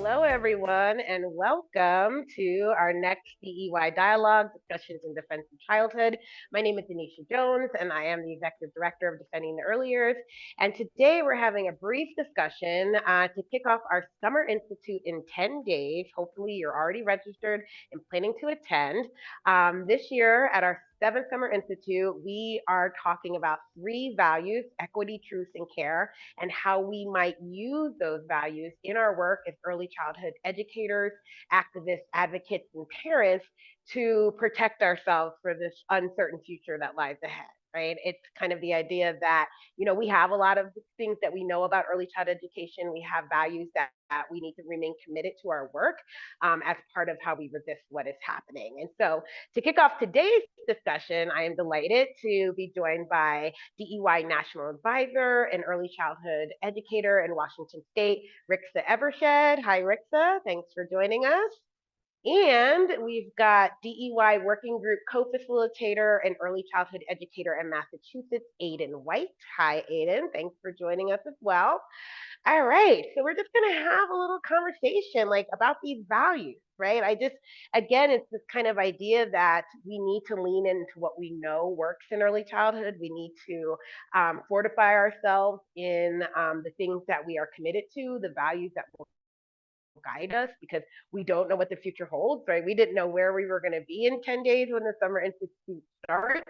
Hello, everyone, and welcome to our next DEY dialogue, Discussions in Defense of Childhood. My name is Denisha Jones, and I am the Executive Director of Defending the Early Years. And today we're having a brief discussion to kick off our Summer Institute in 10 days. Hopefully, you're already registered and planning to attend. This year, at our seventh Summer Institute, we are talking about three values: equity, truth, and care, and how we might use those values in our work as early childhood educators, activists, advocates, and parents to protect ourselves for this uncertain future that lies ahead. Right? It's kind of the idea that, we have a lot of things that we know about early child education. We have values that we need to remain committed to our work as part of how we resist what is happening. And so, to kick off today's discussion, I am delighted to be joined by DEY National Advisor and Early Childhood Educator in Washington State, Rixa Evershed. Hi, Rixa. Thanks for joining us. And we've got DEY Working Group Co-Facilitator and Early Childhood Educator in Massachusetts, Aidn White. Hi, Aidn. Thanks for joining us as well. All right. So we're just going to have a little conversation about these values, right? Again, it's this kind of idea that we need to lean into what we know works in early childhood. We need to fortify ourselves in the things that we are committed to, the values that will guide us, because we don't know what the future holds, right? We didn't know where we were going to be in 10 days when the Summer Institute starts.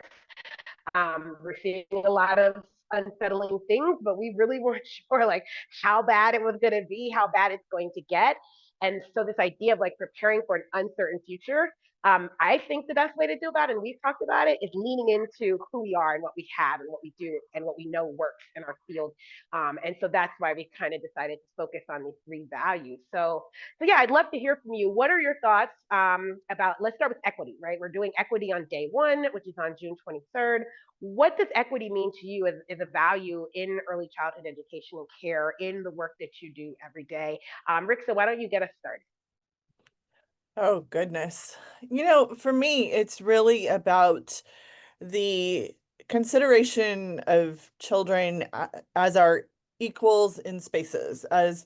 We're seeing a lot of unsettling things, but we really weren't sure how bad it was going to be, how bad it's going to get. And so this idea of preparing for an uncertain future, I think the best way to do that, and we've talked about it, is leaning into who we are and what we have and what we do and what we know works in our field. And so that's why we kind of decided to focus on these three values. So yeah, I'd love to hear from you. What are your thoughts about, let's start with equity, right? We're doing equity on day one, which is on June 23rd. What does equity mean to you as a value in early childhood education and care in the work that you do every day? Rixa, why don't you get us started? Oh, goodness. For me, it's really about the consideration of children as our equals in spaces, as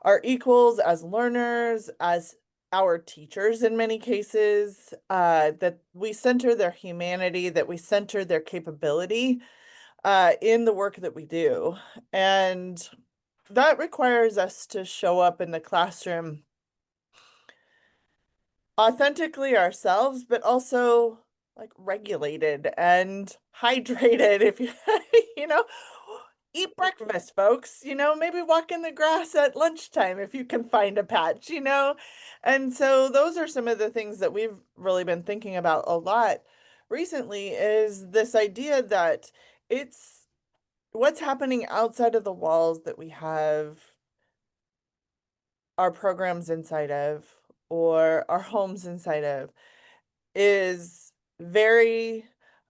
our equals, as learners, as our teachers in many cases, that we center their humanity, that we center their capability in the work that we do. And that requires us to show up in the classroom authentically ourselves, but also regulated and hydrated. If you, you know, eat breakfast, folks, maybe walk in the grass at lunchtime if you can find a patch. And so those are some of the things that we've really been thinking about a lot recently is this idea that it's what's happening outside of the walls that we have our programs inside of or our homes inside of is very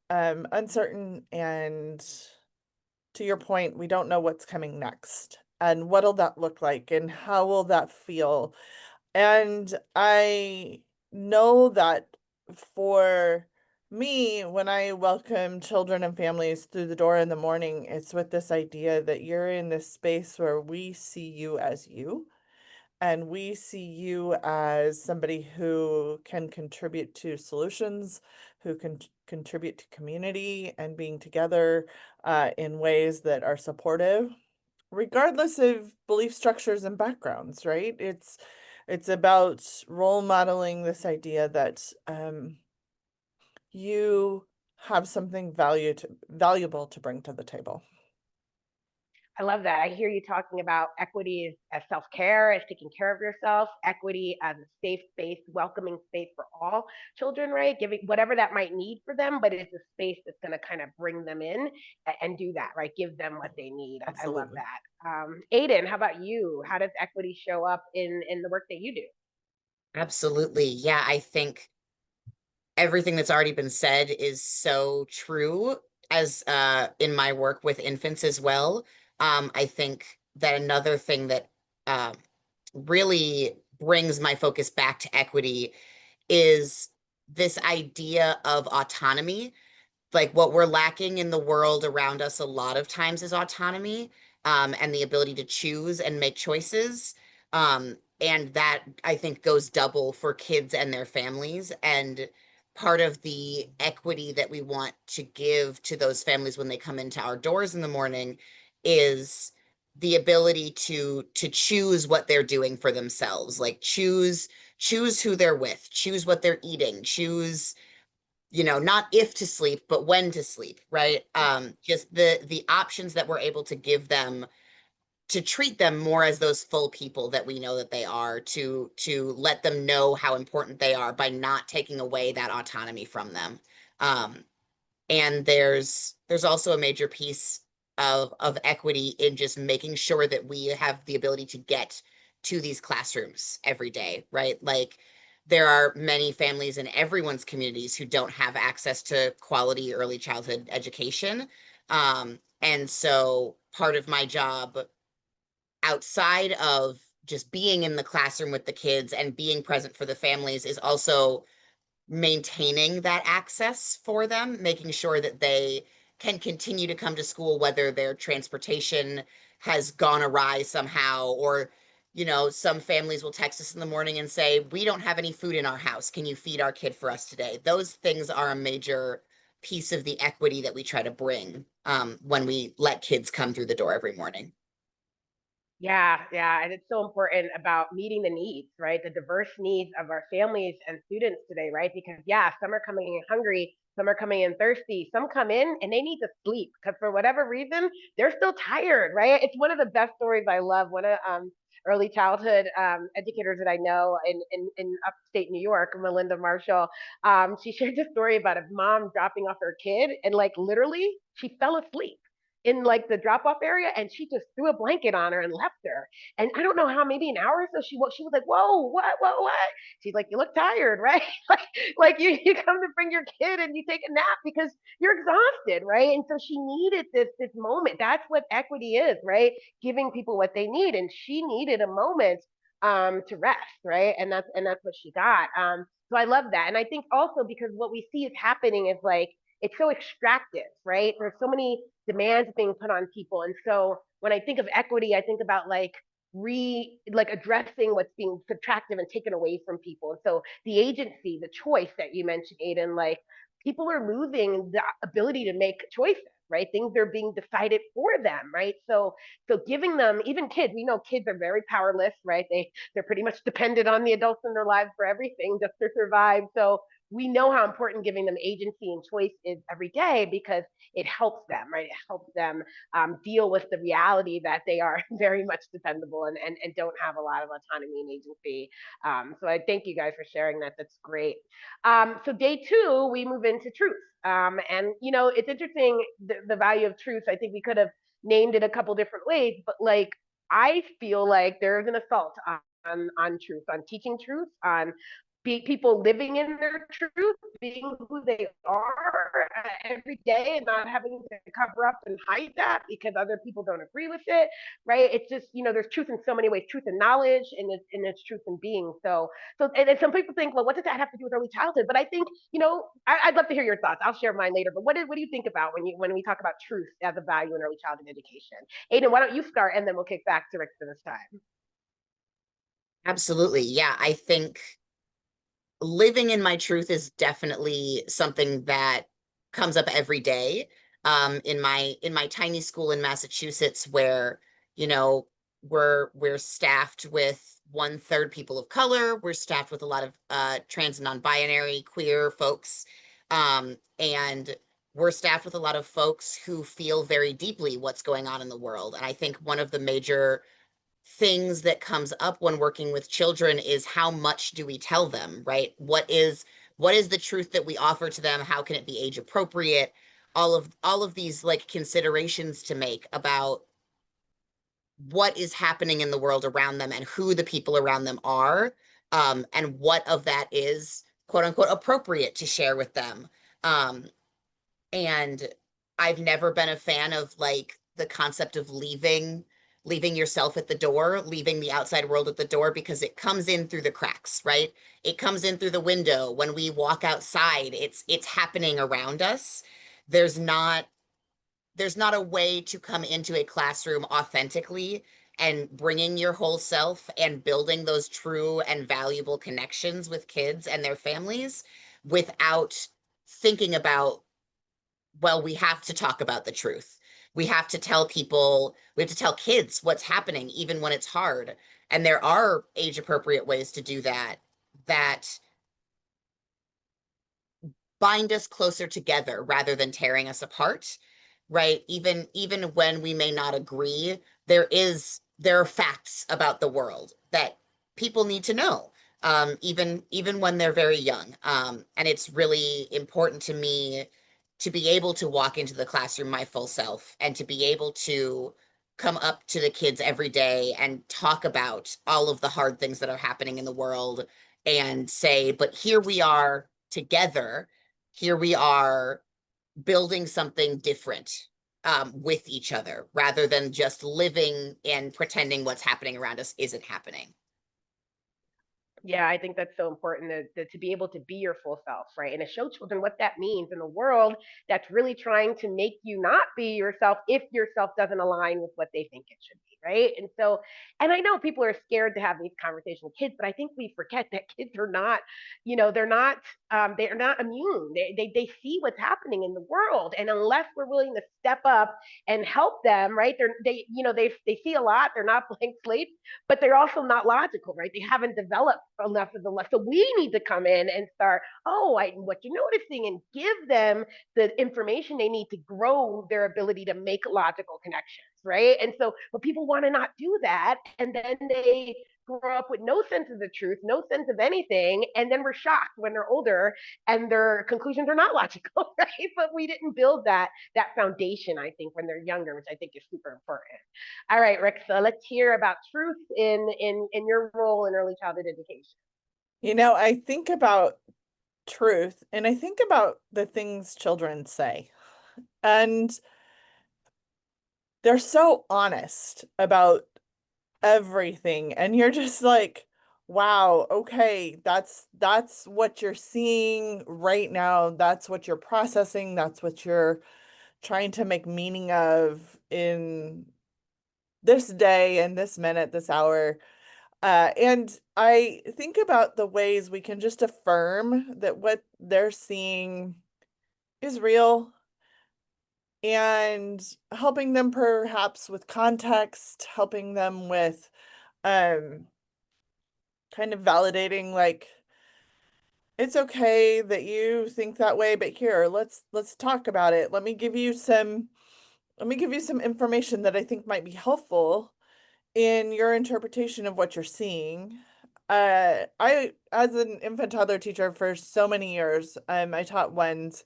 uncertain, and to your point, we don't know what's coming next and what'll that look like and how will that feel. And I know that for me, when I welcome children and families through the door in the morning, it's with this idea that you're in this space where we see you as you. And we see you as somebody who can contribute to solutions, who can contribute to community and being together in ways that are supportive, regardless of belief structures and backgrounds, right? It's about role modeling this idea that you have something valuable to bring to the table. I love that. I hear you talking about equity as self-care, as taking care of yourself, equity as a safe space, welcoming space for all children, right? Giving whatever that might need for them, but it's a space that's going to kind of bring them in and do that, right? Give them what they need. I love Absolutely. that. Aidn, how about you? How does equity show up in the work that you do? Absolutely. Yeah, I think everything that's already been said is so true as in my work with infants as well. I think that another thing that uh, really brings my focus back to equity is this idea of autonomy. Like what we're lacking in the world around us a lot of times is autonomy, and the ability to choose and make choices. And that I think goes double for kids and their families. And part of the equity that we want to give to those families when they come into our doors in the morning is the ability to choose what they're doing for themselves. Like choose who they're with, choose what they're eating, choose, not if to sleep, but when to sleep, right? Just the options that we're able to give them, to treat them more as those full people that we know that they are, to let them know how important they are by not taking away that autonomy from them. And there's also a major piece of equity in just making sure that we have the ability to get to these classrooms every day, right? Like there are many families in everyone's communities who don't have access to quality early childhood education. And so part of my job outside of just being in the classroom with the kids and being present for the families is also maintaining that access for them, making sure that they can continue to come to school, whether their transportation has gone awry somehow, or, some families will text us in the morning and say, we don't have any food in our house. Can you feed our kid for us today? Those things are a major piece of the equity that we try to bring when we let kids come through the door every morning. Yeah, yeah, and it's so important about meeting the needs, right? The diverse needs of our families and students today, right? Because yeah, some are coming in hungry, some are coming in thirsty, some come in and they need to sleep because for whatever reason they're still tired, right? It's one of the best stories I love. One of early childhood educators that I know in upstate New York, Melinda Marshall, she shared a story about a mom dropping off her kid and like literally she fell asleep in like the drop off area and she just threw a blanket on her and left her. And I don't know how, maybe an hour or so she was like, whoa, what? She's like, you look tired, right? like you come to bring your kid and you take a nap because you're exhausted, right? And so she needed this moment. That's what equity is, right? Giving people what they need. And she needed a moment to rest, right? And that's what she got. So I love that. And I think also because what we see is happening is like it's so extractive, right? There's so many demands being put on people. And so when I think of equity, I think about like addressing what's being subtractive and taken away from people. And so the agency, the choice that you mentioned, Aidn, like people are losing the ability to make choices, right? Things are being decided for them, right? So giving them, even kids, we know kids are very powerless, right? They're pretty much dependent on the adults in their lives for everything just to survive. So we know how important giving them agency and choice is every day because it helps them, right? It helps them deal with the reality that they are very much dependable and don't have a lot of autonomy and agency. So I thank you guys for sharing that. That's great. So day two, we move into truth. And, it's interesting, the value of truth. I think we could have named it a couple different ways, but like, I feel like there's an assault on truth, on teaching truth, on people living in their truth, being who they are every day and not having to cover up and hide that because other people don't agree with it, right? It's just, there's truth in so many ways, truth in knowledge and it's truth in being. And some people think, well, what does that have to do with early childhood? But I think, I'd love to hear your thoughts. I'll share mine later. But what do you think about when we talk about truth as a value in early childhood education? Aidn, why don't you start and then we'll kick back to Rixa this time. Absolutely. Yeah, I think living in my truth is definitely something that comes up every day. In my tiny school in Massachusetts, where you know we're staffed with 1/3 people of color, we're staffed with a lot of trans and non-binary queer folks, and we're staffed with a lot of folks who feel very deeply what's going on in the world. And I think one of the major things that comes up when working with children is how much do we tell them, right? What is the truth that we offer to them? How can it be age appropriate? All of these like considerations to make about what is happening in the world around them and who the people around them are, and what of that is quote unquote appropriate to share with them. Um, and I've never been a fan of like the concept of leaving yourself at the door, leaving the outside world at the door, because it comes in through the cracks, right? It comes in through the window. When we walk outside, it's happening around us. There's not there's not a way to come into a classroom authentically and bringing your whole self and building those true and valuable connections with kids and their families without thinking about, well, we have to talk about the truth. We have to tell people, we have to tell kids what's happening, even when it's hard. And there are age appropriate ways to do that, that bind us closer together rather than tearing us apart, right? Even when we may not agree, there are facts about the world that people need to know, even when they're very young. And it's really important to me to be able to walk into the classroom my full self and to be able to come up to the kids every day and talk about all of the hard things that are happening in the world and say, but here we are together, here we are building something different, with each other rather than just living and pretending what's happening around us isn't happening. Yeah, I think that's so important to be able to be your full self, right? And to show children what that means in a world that's really trying to make you not be yourself if yourself doesn't align with what they think it should be, right? And so, and I know people are scared to have these conversations with kids, but I think we forget that kids are not, they're not immune. They see what's happening in the world, and unless we're willing to step up and help them, right? They see a lot. They're not blank slates, but they're also not logical, right? They haven't developed enough of the left. So we need to come in and start, what you're noticing, and give them the information they need to grow their ability to make logical connections, right? And so, but people want to not do that. And then they grow up with no sense of the truth, no sense of anything. And then we're shocked when they're older and their conclusions are not logical, right? But we didn't build that foundation, I think, when they're younger, which I think is super important. All right, Rixa, let's hear about truth in your role in early childhood education. I think about truth and I think about the things children say. And they're so honest about everything. And you're just like, wow, okay, that's what you're seeing right now. That's what you're processing. That's what you're trying to make meaning of in this day and this minute, this hour. And I think about the ways we can just affirm that what they're seeing is real and helping them perhaps with context, helping them with um kind of validating like it's okay that you think that way, but here, let's talk about it. Let me give you some information that I think might be helpful in your interpretation of what you're seeing. I, as an infant toddler teacher for so many years, I taught one's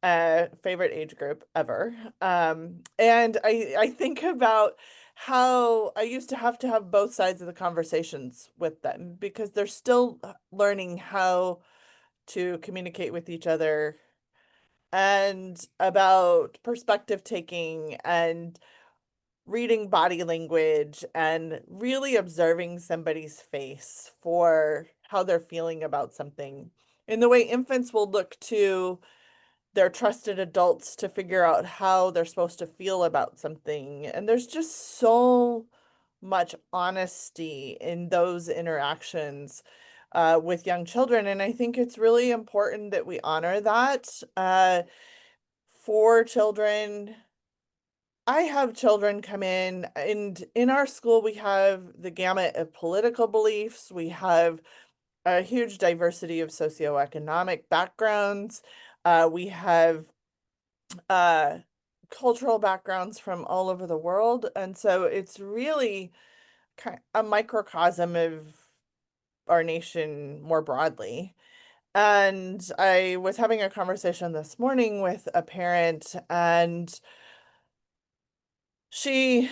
favorite age group ever. And I think about how I used to have both sides of the conversations with them because they're still learning how to communicate with each other and about perspective taking and reading body language and really observing somebody's face for how they're feeling about something. In the way infants will look to their trusted adults to figure out how they're supposed to feel about something. And there's just so much honesty in those interactions with young children. And I think it's really important that we honor that for children. I have children come in, and in our school, we have the gamut of political beliefs. We have a huge diversity of socioeconomic backgrounds. We have uh, cultural backgrounds from all over the world. And so it's really a microcosm of our nation more broadly. And I was having a conversation this morning with a parent, and she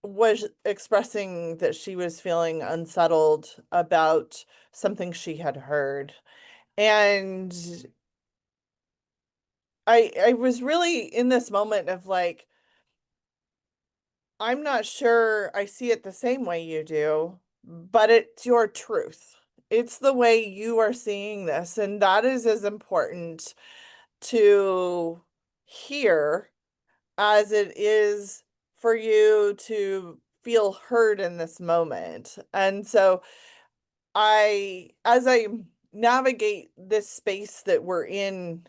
was expressing that she was feeling unsettled about something she had heard. And I was really in this moment of like, I'm not sure I see it the same way you do, but it's your truth. It's the way you are seeing this, and that is as important to hear as it is for you to feel heard in this moment. And so as I navigate this space that we're in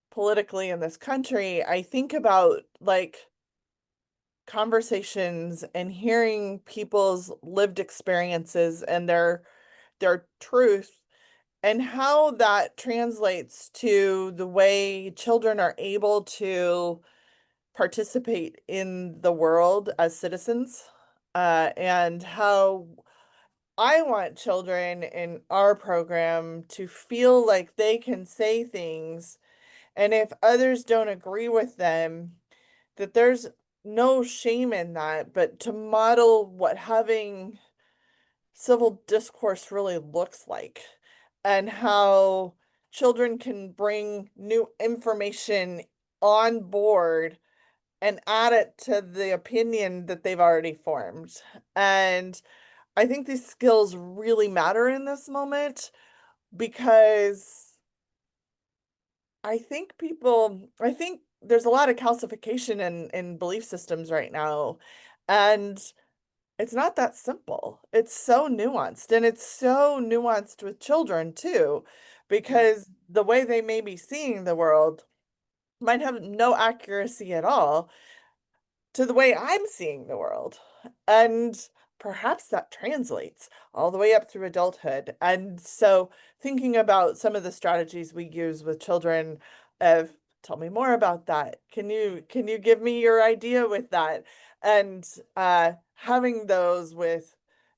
politically in this country, I think about like conversations and hearing people's lived experiences and their truth and how that translates to the way children are able to participate in the world as citizens, and how I want children in our program to feel like they can say things, and if others don't agree with them, that there's no shame in that, but to model what having civil discourse really looks like and how children can bring new information on board and add it to the opinion that they've already formed. And I think these skills really matter in this moment because I think there's a lot of calcification in belief systems right now. And it's not that simple. It's so nuanced, and it's so nuanced with children too, because the way they may be seeing the world might have no accuracy at all to the way I'm seeing the world. And perhaps that translates all the way up through adulthood. And so thinking about some of the strategies we use with children of tell me more about that. Can you give me your idea with that? And having those with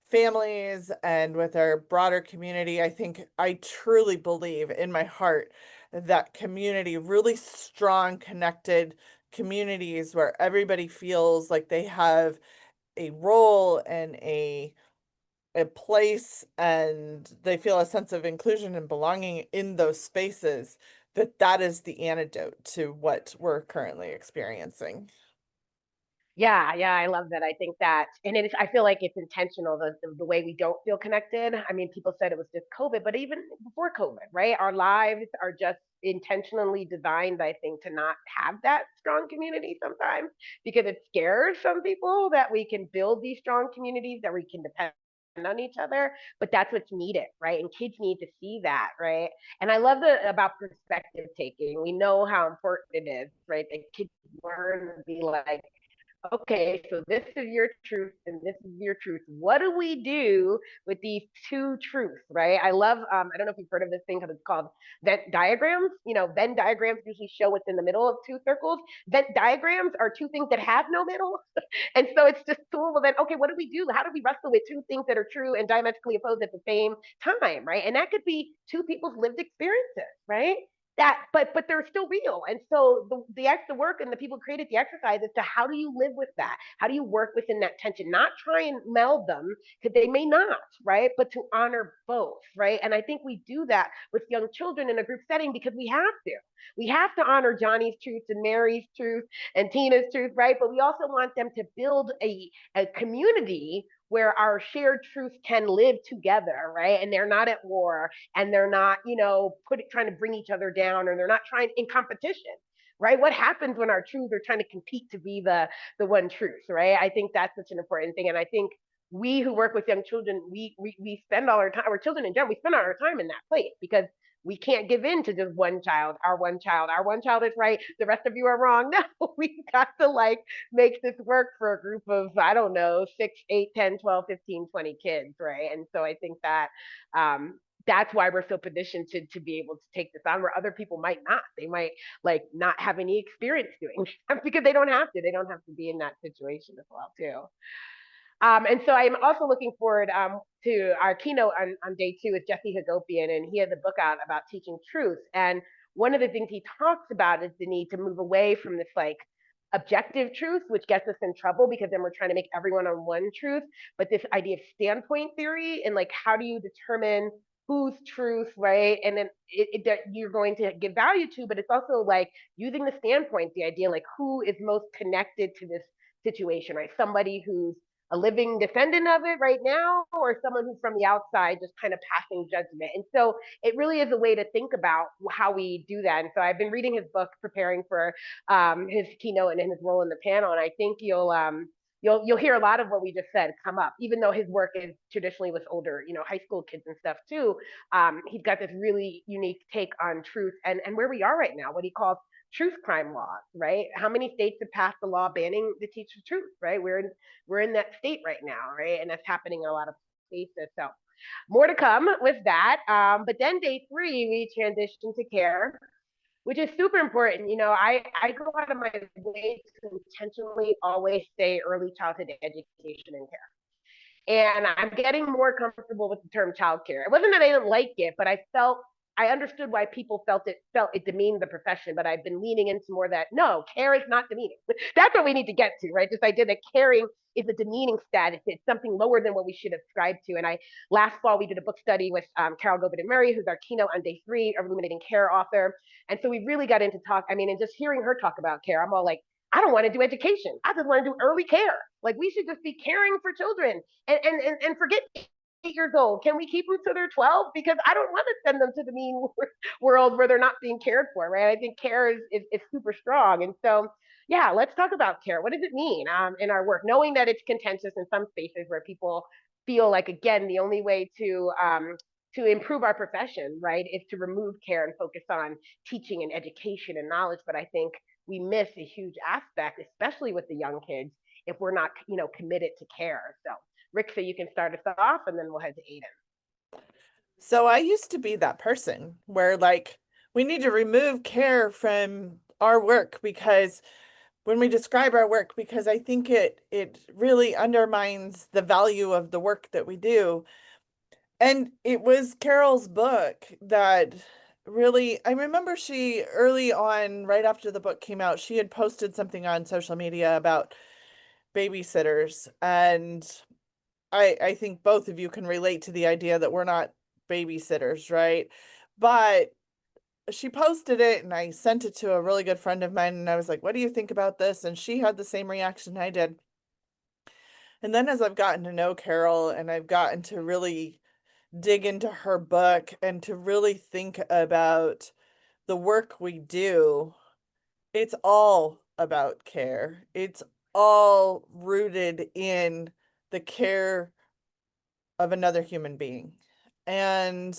families and with our broader community, I truly believe in my heart that community, really strong, connected communities where everybody feels like they have a role and a place and they feel a sense of inclusion and belonging in those spaces, that is the antidote to what we're currently experiencing. Yeah, yeah, I love that. I think that, and it is, I feel like it's intentional, the way we don't feel connected. I mean, people said it was just COVID, but even before COVID, right? Our lives are just intentionally designed, I think, to not have that strong community sometimes because it scares some people that we can build these strong communities, that we can depend on each other, but that's what's needed, right? And kids need to see that, right? And I love the about perspective taking. We know how important it is, right? That kids learn to be like, okay, so this is your truth and this is your truth. What do we do with these two truths, right? I love, I don't know if you've heard of this thing because it's called Venn diagrams. You know, Venn diagrams usually show what's in the middle of two circles. Venn diagrams are two things that have no middle. And so it's just cool. Well, then, okay, what do we do? How do we wrestle with two things that are true and diametrically opposed at the same time, right? And that could be two people's lived experiences, right? That but they're still real, and so the work and the people who created the exercise is to how do you live with that, how do you work within that tension, not try and meld them because they may not, right, but to honor both, right? And I think we do that with young children in a group setting because we have to honor Johnny's truth and Mary's truth and Tina's truth, right? But we also want them to build a community where our shared truth can live together, right? And they're not at war and they're not, trying to bring each other down, or they're not trying in competition, right? What happens when our truths are trying to compete to be the one truth, right? I think that's such an important thing. And I think we who work with young children, we spend all our time, or children in general, we spend all our time in that place because we can't give in to just one child, our one child is right, the rest of you are wrong. No, we've got to like make this work for a group of, I don't know, 6, 8, 10, 12, 15, 20 kids, right? And so I think that that's why we're so positioned to be able to take this on where other people might not. They might like not have any experience doing that because they don't have to. They don't have to be in that situation as well, too. And so I'm also looking forward to our keynote on day 2 with Jesse Hagopian, and he has a book out about teaching truth. And one of the things he talks about is the need to move away from this like objective truth, which gets us in trouble because then we're trying to make everyone on one truth. But this idea of standpoint theory and like how do you determine whose truth, right? And then that you're going to give value to, but it's also like using the standpoint, the idea like who is most connected to this situation, right? Somebody who's a living descendant of it right now, or someone who's from the outside just kind of passing judgment. And so it really is a way to think about how we do that. And so I've been reading his book, preparing for his keynote and his role in the panel. And I think you'll hear a lot of what we just said come up, even though his work is traditionally with older, high school kids and stuff too. He's got this really unique take on truth and where we are right now, what he calls truth crime laws, right? How many states have passed a law banning the teach of truth, right? We're in that state right now, right? And that's happening in a lot of spaces. So more to come with that. But then day three, we transition to care, which is super important. I go out of my way to intentionally always say early childhood education and care. And I'm getting more comfortable with the term childcare. It wasn't that I didn't like it, but I understood why people felt it demeaned the profession. But I've been leaning into more that no, care is not demeaning. That's what we need to get to, right? This idea that caring is a demeaning status. It's something lower than what we should ascribe to. And I last fall we did a book study with Carol Govitt and Murray, who's our keynote on day three, a Illuminating Care author. And so we really got into talk. I mean, and just hearing her talk about care, I'm all like, I don't want to do education. I just want to do early care. Like we should just be caring for children and forget 8 years old. Can we keep them till they're 12? Because I don't want to send them to the mean world where they're not being cared for, right? I think care is super strong. And so, yeah, let's talk about care. What does it mean in our work? Knowing that it's contentious in some spaces where people feel like, again, the only way to improve our profession, right, is to remove care and focus on teaching and education and knowledge. But I think we miss a huge aspect, especially with the young kids, if we're not, committed to care. So, Rixa, you can start us off, and then we'll head to Aidn. So I used to be that person where like we need to remove care from our work because when we describe our work, because I think it really undermines the value of the work that we do. And it was Carol's book that really, I remember she early on, right after the book came out, she had posted something on social media about babysitters. And I think both of you can relate to the idea that we're not babysitters, right? But she posted it and I sent it to a really good friend of mine and I was like, "What do you think about this?" And she had the same reaction I did. And then as I've gotten to know Carol and I've gotten to really dig into her book and to really think about the work we do, it's all about care. It's all rooted in the care of another human being. And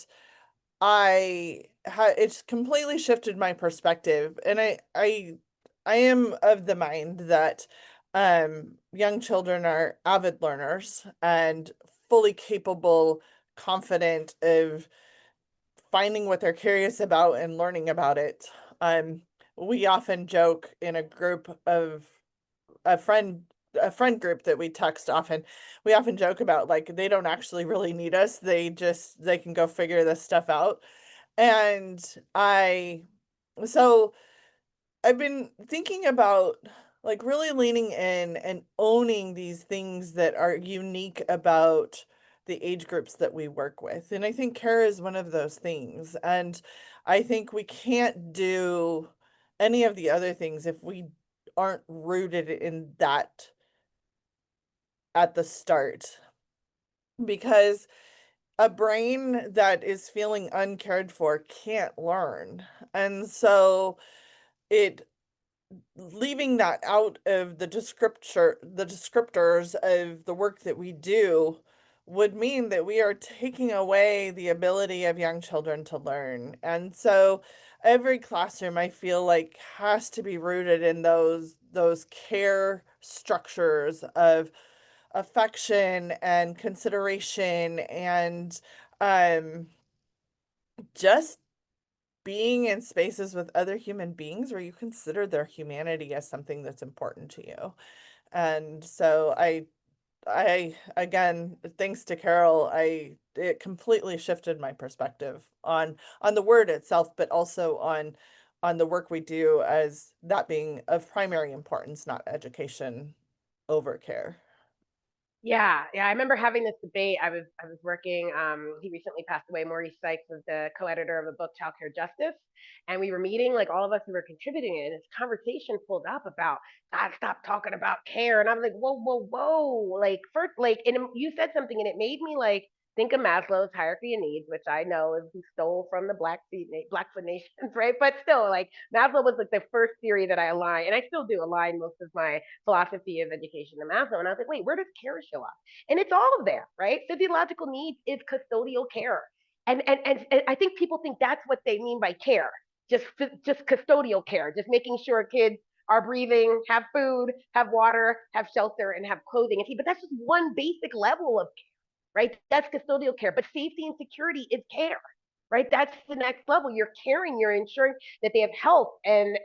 it's completely shifted my perspective. And I am of the mind that young children are avid learners and fully capable, confident of finding what they're curious about and learning about it. Um, we often joke in a group of a friend a friend group that we text often. We often joke about like they don't actually really need us. They can go figure this stuff out. And I so I've been thinking about like really leaning in and owning these things that are unique about the age groups that we work with. And I think care is one of those things. And I think we can't do any of the other things if we aren't rooted in that at the start. Because a brain that is feeling uncared for can't learn. And so it leaving that out of the descriptors of the work that we do would mean that we are taking away the ability of young children to learn. And so every classroom I feel like has to be rooted in those care structures of affection and consideration and um just being in spaces with other human beings where you consider their humanity as something that's important to you. And so I again, thanks to Carol, it completely shifted my perspective on the word itself, but also on the work we do as that being of primary importance, not education over care. Yeah. I remember having this debate. I was working. He recently passed away. Maurice Sykes was the co-editor of the book Child Care Justice, and we were meeting like all of us who were contributing it. And this conversation pulled up about God, stop talking about care, and I was like, whoa, whoa, whoa, like first, like, and you said something, and it made me like think of Maslow's hierarchy of needs, which I know is he stole from the Blackfoot Nations, right? But still, like Maslow was like the first theory that I align, and I still do align most of my philosophy of education to Maslow. And I was like, wait, where does care show up? And it's all of there, right? Physiological needs is custodial care, and I think people think that's what they mean by care, just custodial care, just making sure kids are breathing, have food, have water, have shelter, and have clothing. And see, but that's just one basic level of care, right? That's custodial care. But safety and security is care, right? That's the next level. You're caring, you're ensuring that they have health and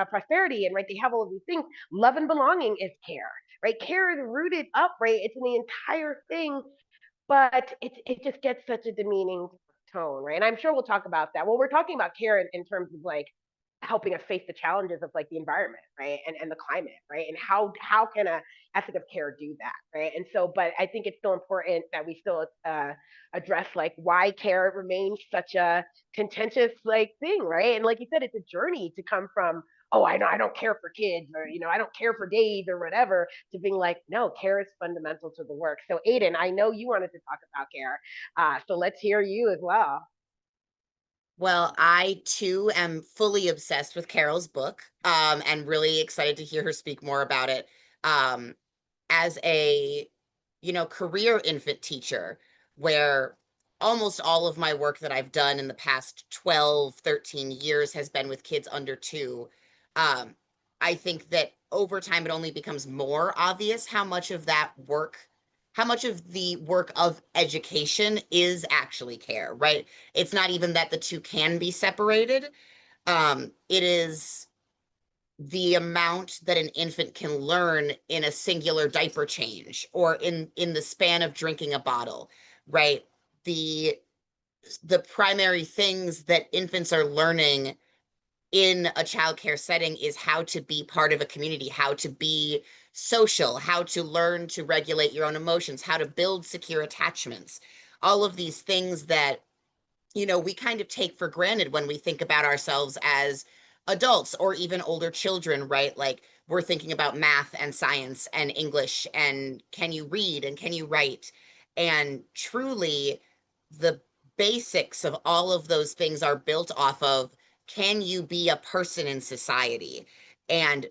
prosperity, and right, they have all of these things. Love and belonging is care, right? Care is rooted up, right? It's in the entire thing, but it just gets such a demeaning tone, right? And I'm sure we'll talk about that. Well, we're talking about care in terms of like helping us face the challenges of like the environment, right, and the climate, right, and how can a ethic of care do that, right? And so, but I think it's still important that we still address like why care remains such a contentious like thing, right? And like you said, it's a journey to come from, oh, I know I don't care for kids, or I don't care for days or whatever, to being like, no, care is fundamental to the work. So Aidn, I know you wanted to talk about care, so let's hear you as well. Well, I too am fully obsessed with Carol's book, and really excited to hear her speak more about it. Um, as a, career infant teacher, where almost all of my work that I've done in the past 12, 13 years has been with kids under 2, um, I think that over time it only becomes more obvious how much of the work of education is actually care, right? It's not even that the two can be separated. It is the amount that an infant can learn in a singular diaper change or in the span of drinking a bottle, right? The primary things that infants are learning in a childcare setting is how to be part of a community, how to be social, how to learn to regulate your own emotions, how to build secure attachments. All of these things that we kind of take for granted when we think about ourselves as adults or even older children, right? Like we're thinking about math and science and English and can you read and can you write? And truly, the basics of all of those things are built off of, can you be a person in society? And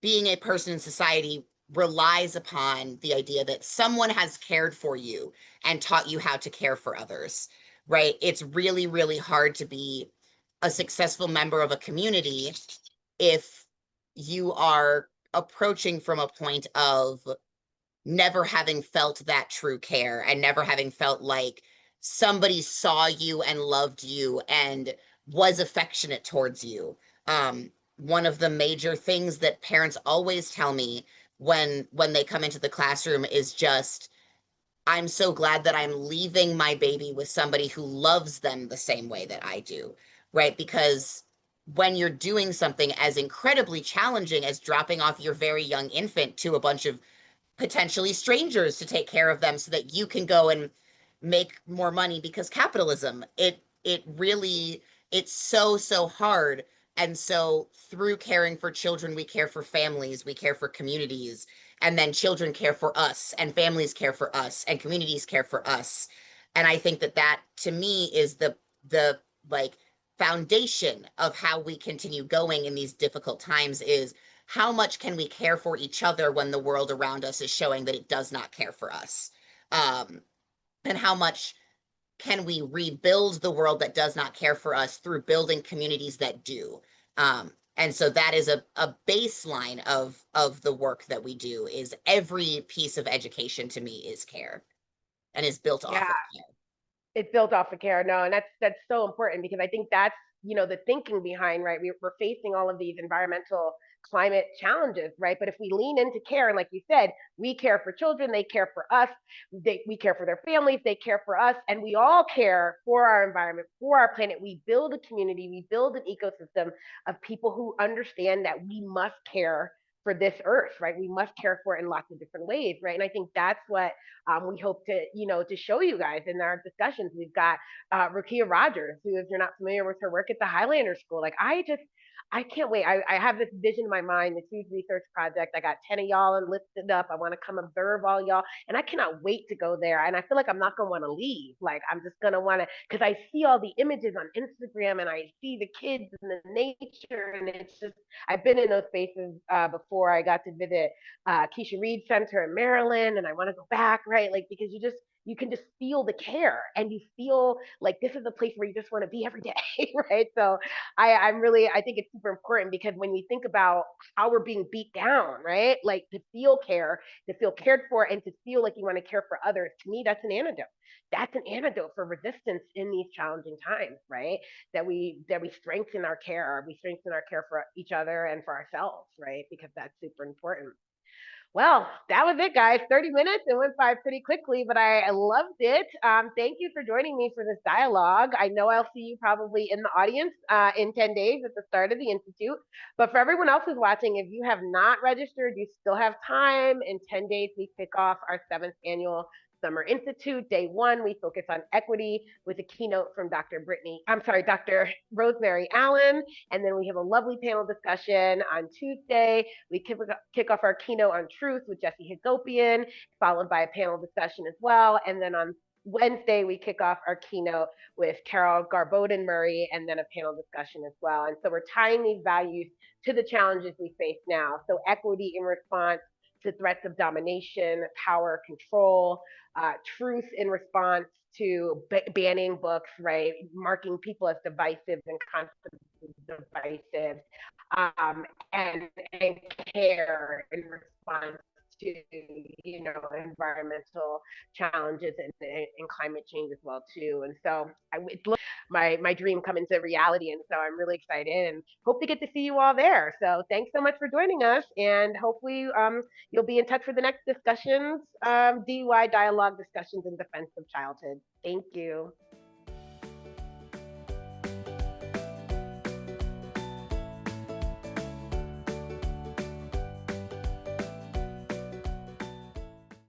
being a person in society relies upon the idea that someone has cared for you and taught you how to care for others, right? It's really, really hard to be a successful member of a community if you are approaching from a point of never having felt that true care and never having felt like somebody saw you and loved you and was affectionate towards you. One of the major things that parents always tell me when they come into the classroom is just, I'm so glad that I'm leaving my baby with somebody who loves them the same way that I do, right? Because when you're doing something as incredibly challenging as dropping off your very young infant to a bunch of potentially strangers to take care of them so that you can go and make more money, because capitalism, it really, it's so hard. And so through caring for children, we care for families, we care for communities, and then children care for us and families care for us and communities care for us. And I think that that to me is the like foundation of how we continue going in these difficult times, is how much can we care for each other when the world around us is showing that it does not care for us? Um, and how much can we rebuild the world that does not care for us through building communities that do? And so that is a baseline of the work that we do. Is every piece of education to me is care and is built Yeah, off of care. it's built off of care. No, and that's so important, because I think that's the thinking behind, right. We're facing all of these environmental climate challenges, right. But if we lean into care, and like you said, we care for children, they care for us, we care for their families, they care for us, and we all care for our environment, for our planet. We build a community, we build an ecosystem of people who understand that we must care for this earth, right. We must care for it in lots of different ways, right. And I think that's what we hope to, to show you guys in our discussions. We've got Rukia Rogers, who, if you're not familiar with her work at the Highlander School, like I can't wait. I have this vision in my mind, this huge research project. I got 10 of y'all enlisted up. I want to come observe all y'all. And I cannot wait to go there. And I feel like I'm not going to want to leave. Like, I'm just going to want to, because I see all the images on Instagram and I see the kids and the nature. And it's just, I've been in those spaces before. I got to visit Keisha Reed Center in Maryland, and I want to go back, right? Like, because you can just feel the care and you feel like this is a place where you just want to be every day, right? So I think it's super important because when we think about how we're being beat down, right? Like to feel care, to feel cared for, and to feel like you want to care for others, to me, that's an antidote. That's an antidote for resistance in these challenging times, right? That we strengthen our care, we strengthen our care for each other and for ourselves, right? Because that's super important. Well, that was it, guys. 30 minutes. It went by pretty quickly, but I loved it. Thank you for joining me for this dialogue. I know I'll see you probably in the audience in 10 days at the start of the Institute. But for everyone else who's watching, if you have not registered, you still have time. In 10 days, we kick off our 7th annual Summer Institute. Day one, we focus on equity with a keynote from Dr. Rosemary Allen. And then we have a lovely panel discussion on Tuesday. We kick off our keynote on truth with Jesse Hagopian, followed by a panel discussion as well. And then on Wednesday, we kick off our keynote with Carol Garboden Murray and then a panel discussion as well. And so we're tying these values to the challenges we face now. So equity in response to threats of domination, power, control, truth in response to banning books, right? Marking people as divisive and constantly divisive, and care in response to environmental challenges and climate change as well too. And so it's my dream come into reality, and so I'm really excited and hope to get to see you all there. So thanks so much for joining us, and hopefully you'll be in touch for the next discussions, DUI dialogue discussions in defense of childhood. Thank you.